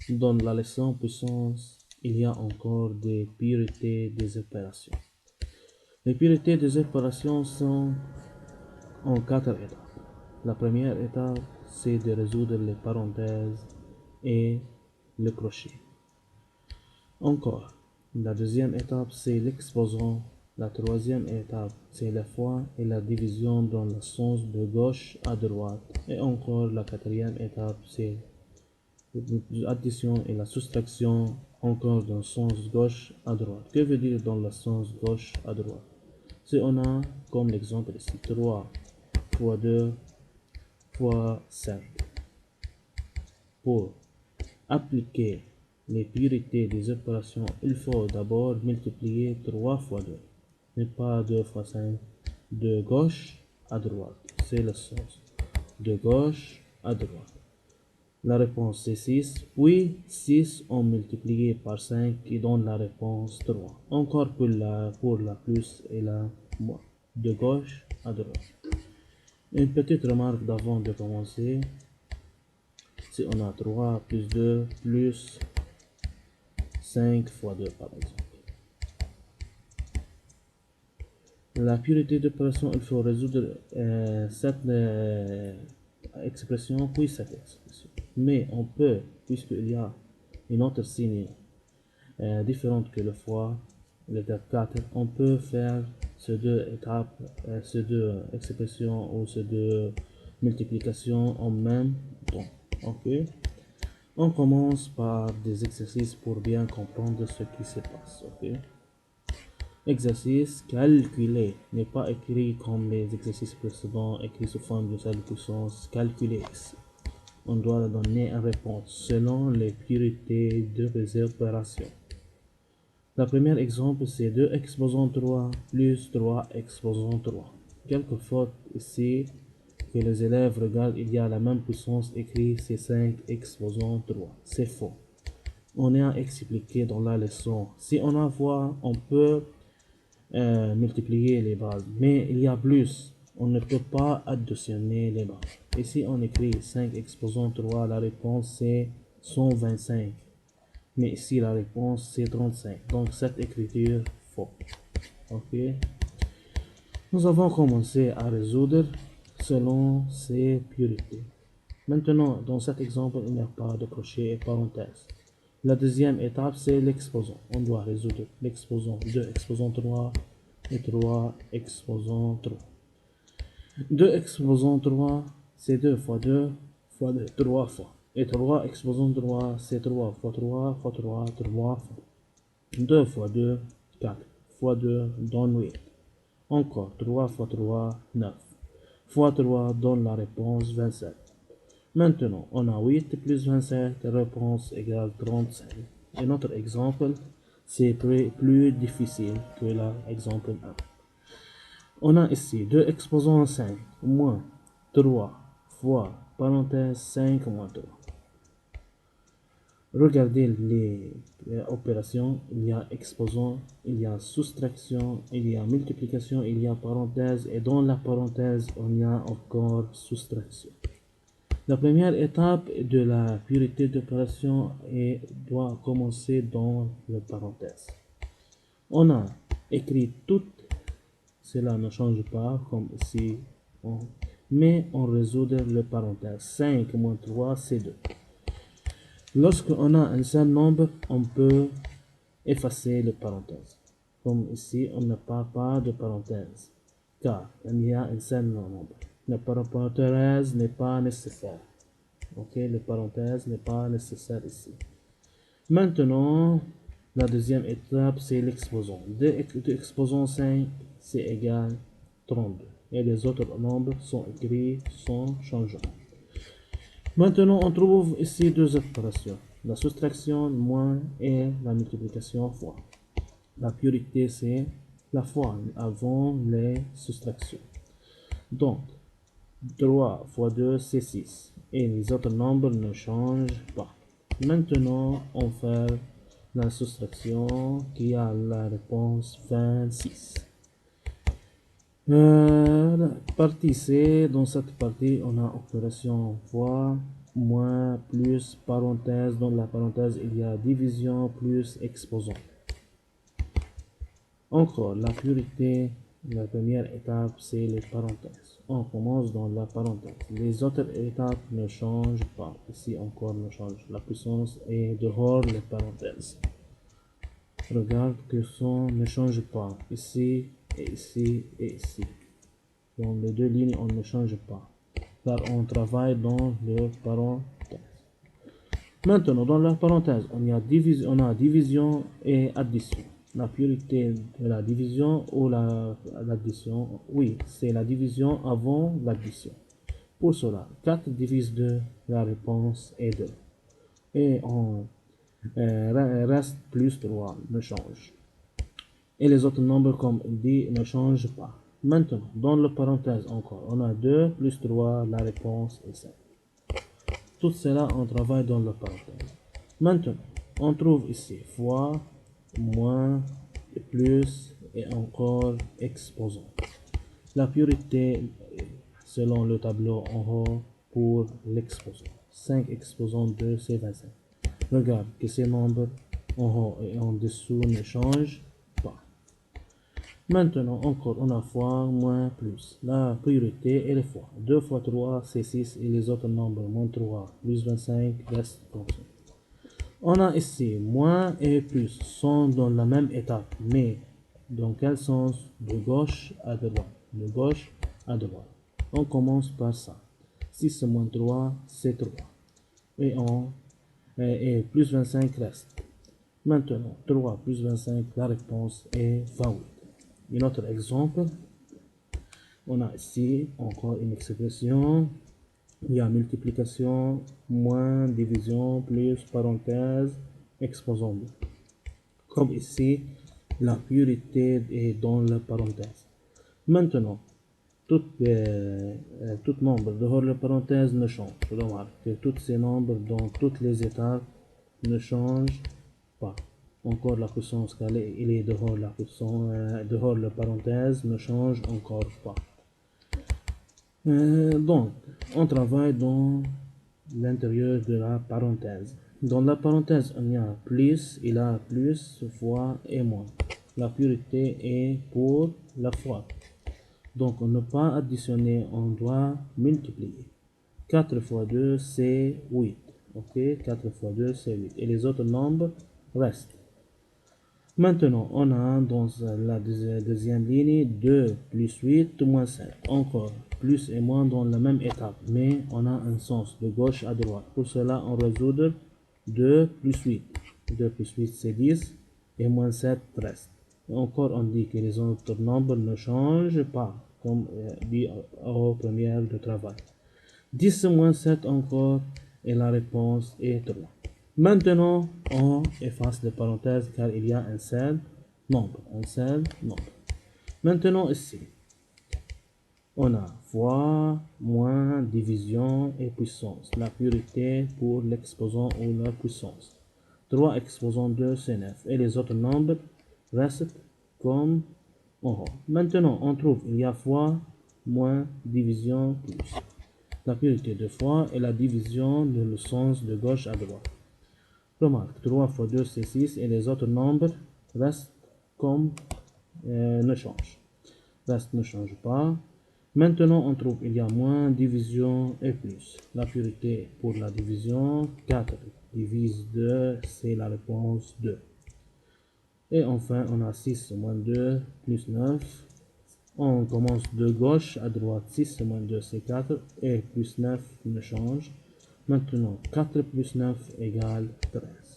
Dans la leçon puissance, il y a encore des priorités des opérations. Les priorités des opérations sont en 4 étapes. La première étape, c'est de résoudre les parenthèses et le crochet. Encore, la deuxième étape, c'est l'exposant. La troisième étape, c'est la fois et la division dans le sens de gauche à droite. Et encore, la quatrième étape, c'est l'addition et la soustraction, encore dans le sens gauche à droite. Que veut dire dans le sens gauche à droite? Si on a comme l'exemple ici 3 fois 2 fois 5. Pour appliquer les priorités des opérations, il faut d'abord multiplier 3 fois 2, mais pas 2 fois 5, de gauche à droite. C'est le sens. De gauche à droite. La réponse c'est 6, puis 6 en multiplié par 5 qui donne la réponse 3. Encore pour la plus et la moins. De gauche à droite. Une petite remarque d'avant de commencer. Si on a 3 plus 2 plus 5 fois 2 par exemple. La priorité d'opération, il faut résoudre cette expression puis cette expression. Mais on peut, puisqu'il y a une autre signe différente que le fois, l'étape 4, on peut faire ces deux étapes, ces deux expressions ou ces deux multiplications en même temps. Ok? On commence par des exercices pour bien comprendre ce qui se passe. Ok? Exercice calculer n'est pas écrit comme les exercices précédents, écrit sous forme de salle de puissance. Calculer ici. On doit donner une réponse selon les priorités de ces opérations. Le premier exemple, c'est 2 exposant 3 plus 3 exposant 3. Quelques fautes ici que les élèves regardent, il y a la même puissance écrit, c'est 5 exposant 3. C'est faux. On a expliqué dans la leçon. Si on a voir, on peut multiplier les bases, mais il y a plus. On ne peut pas additionner les bases. Ici, on écrit 5 exposant 3, la réponse c'est 125. Mais ici, la réponse c'est 35. Donc, cette écriture faux. Ok. Nous avons commencé à résoudre selon ces priorités. Maintenant, dans cet exemple, il n'y a pas de crochet et parenthèse. La deuxième étape, c'est l'exposant. On doit résoudre l'exposant 2 exposant 3 et 3 exposant 3. 2 exposant 3, c'est 2 fois 2 fois 2, 3 fois. Et 3 exposant 3, c'est 3 fois 3 fois 3, 3 fois. 2 fois 2, 4 fois 2 donne 8. Encore 3 fois 3, 9. Fois 3 donne la réponse 27. Maintenant, on a 8 plus 27, réponse égale 35. Et notre exemple, c'est plus difficile que l'exemple 1. On a ici 2 exposant 5 moins 3 fois parenthèse 5 moins 3. Regardez les opérations, il y a exposant, il y a soustraction, il y a multiplication, il y a parenthèse et dans la parenthèse, on y a encore soustraction. La première étape de la priorité d'opération doit commencer dans la parenthèse. On a écrit tout, cela ne change pas comme ici, mais on résout le parenthèse. 5 moins 3, c'est 2. Lorsqu'on a un seul nombre, on peut effacer les parenthèses. Comme ici, on n'a pas de parenthèse, car il y a un seul nombre. La parenthèse n'est pas nécessaire. Ok, la parenthèse n'est pas nécessaire ici. Maintenant, la deuxième étape, c'est l'exposant. 2 exposant 5, c'est égal 32. Et les autres nombres sont écrits sans changement. Maintenant, on trouve ici deux opérations. La soustraction moins et la multiplication fois. La priorité, c'est la fois avant les soustractions. Donc, 3 fois 2, c'est 6. Et les autres nombres ne changent pas. Maintenant, on fait la soustraction qui a la réponse 26. Partie C, dans cette partie, on a opération fois moins, plus, parenthèse. Dans la parenthèse, il y a division plus exposant. Encore, la priorité, la première étape, c'est les parenthèses. On commence dans la parenthèse. Les autres étapes ne changent pas. Ici encore ne change. La puissance est dehors les parenthèses. Regarde que son ne change pas. Ici, et ici, et ici. Dans les deux lignes, on ne change pas. Car on travaille dans le parenthèse. Maintenant, dans la parenthèse, on a division et addition. La priorité de la division ou l'addition, oui, c'est la division avant l'addition. Pour cela, 4 divise 2, la réponse est 2. Et on reste plus 3, ne change. Et les autres nombres, comme dit, ne changent pas. Maintenant, dans la parenthèse encore, on a 2 plus 3, la réponse est 5. Tout cela, on travaille dans la parenthèse. Maintenant, on trouve ici fois, moins, plus et encore exposant. La priorité selon le tableau en haut pour l'exposant. 5 exposant 2, c'est 25. Regarde que ces nombres en haut et en dessous ne changent pas. Maintenant, encore, on a fois, moins, plus. La priorité est les fois. 2 fois 3, c'est 6 et les autres nombres, moins 3, plus 25, restent constants. On a ici moins et plus sont dans la même étape, mais dans quel sens? De gauche à droite. De gauche à droite. On commence par ça. 6 moins 3, c'est 3. Et plus 25 reste. Maintenant, 3 plus 25, la réponse est 28. Un autre exemple. On a ici encore une expression. Il y a multiplication, moins, division, plus, parenthèse, exposant. Comme ici, la priorité est dans la parenthèse. Maintenant, tout nombre dehors de la parenthèse ne change. Remarque que tous ces nombres dans toutes les étapes ne changent pas. Encore la puissance calée, il est dehors la puissance, dehors la parenthèse ne change encore pas. Donc, on travaille dans l'intérieur de la parenthèse. Dans la parenthèse, il y a plus, il y a plus, fois et moins. La priorité est pour la fois. Donc, on ne peut pas additionner, on doit multiplier. 4 fois 2, c'est 8. Ok, 4 fois 2, c'est 8. Et les autres nombres restent. Maintenant, on a dans la deuxième ligne 2 plus 8 moins 7. Encore plus et moins dans la même étape, mais on a un sens de gauche à droite. Pour cela, on résout 2 plus 8. 2 plus 8, c'est 10 et moins 7 reste. Et encore, on dit que les autres nombres ne changent pas, comme dit au premier de travail. 10 moins 7 encore, et la réponse est 3. Maintenant, on efface les parenthèses car il y a un seul nombre. Maintenant, ici, on a fois, moins, division et puissance. La priorité pour l'exposant ou la puissance. 3 exposant 2, c'est 9. Et les autres nombres restent comme en haut. Maintenant, on trouve il y a fois, moins, division, plus. La priorité de fois est la division dans le sens de gauche à droite. Remarque, 3 fois 2, c'est 6 et les autres nombres restent comme ne changent. Reste ne change pas. Maintenant, on trouve il y a moins, division et plus. La priorité pour la division, 4 divise 2, c'est la réponse 2. Et enfin, on a 6 moins 2 plus 9. On commence de gauche à droite. 6 moins 2, c'est 4. Et plus 9 ne change. Maintenant, 4 plus 9 égale 13.